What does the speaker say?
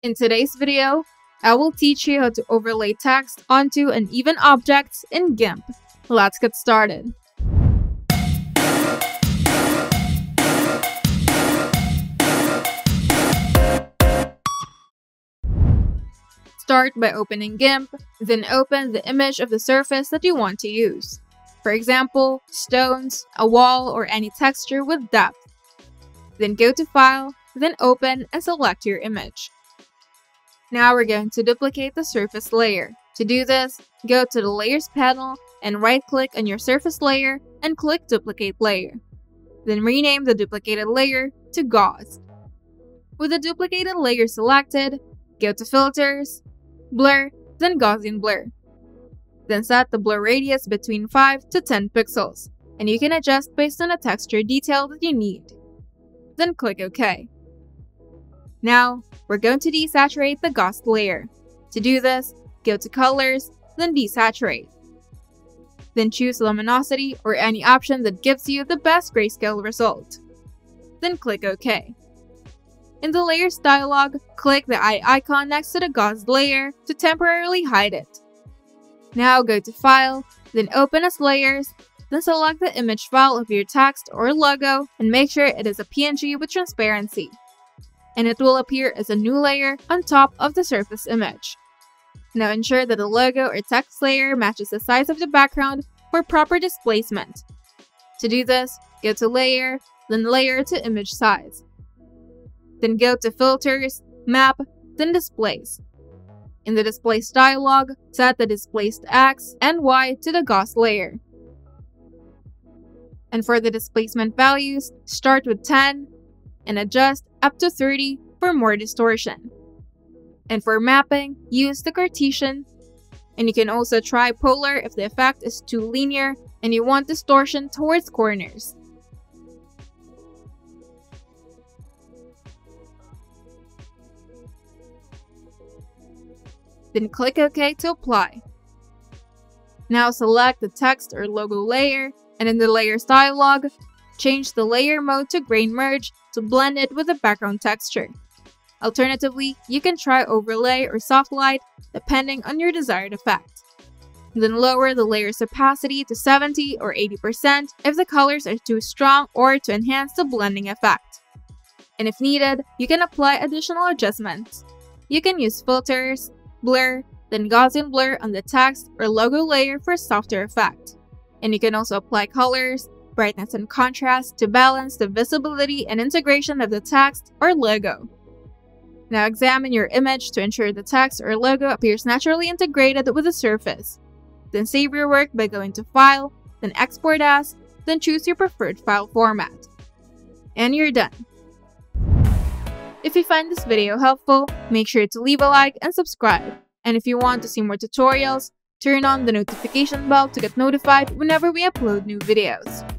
In today's video, I will teach you how to overlay text onto uneven objects in GIMP. Let's get started. Start by opening GIMP, then open the image of the surface that you want to use. For example, stones, a wall, or any texture with depth. Then go to File, then Open and select your image. Now we're going to duplicate the surface layer. To do this, go to the Layers panel and right-click on your surface layer and click Duplicate Layer. Then rename the duplicated layer to Gauze. With the duplicated layer selected, go to Filters, Blur, then Gaussian Blur. Then set the blur radius between 5 to 10 pixels, and you can adjust based on the texture detail that you need. Then click OK. Now, we're going to desaturate the gauze layer. To do this, go to Colors, then Desaturate. Then choose Luminosity or any option that gives you the best grayscale result. Then click OK. In the Layers dialog, click the eye icon next to the gauze layer to temporarily hide it. Now go to File, then Open as Layers, then select the image file of your text or logo and make sure it is a PNG with transparency. And it will appear as a new layer on top of the surface image. Now ensure that the logo or text layer matches the size of the background for proper displacement. To do this, go to Layer, then Layer to Image Size. Then go to Filters, Map, then Displace. In the Displace dialog, set the displaced X and Y to the gauze layer. And for the displacement values, start with 10 and adjust up to 30 for more distortion. And for mapping, use the Cartesian, and you can also try polar if the effect is too linear and you want distortion towards corners. Then click OK to apply. Now select the text or logo layer, and in the Layers dialog, change the layer mode to Grain Merge to blend it with the background texture. Alternatively, you can try Overlay or Soft Light depending on your desired effect. Then lower the layer's opacity to 70 or 80% if the colors are too strong or to enhance the blending effect. And if needed, you can apply additional adjustments. You can use filters, blur, then Gaussian blur on the text or logo layer for a softer effect. And you can also apply colors, brightness and contrast to balance the visibility and integration of the text or logo. Now examine your image to ensure the text or logo appears naturally integrated with the surface. Then save your work by going to File, then Export As, then choose your preferred file format. And you're done. If you find this video helpful, make sure to leave a like and subscribe. And if you want to see more tutorials, turn on the notification bell to get notified whenever we upload new videos.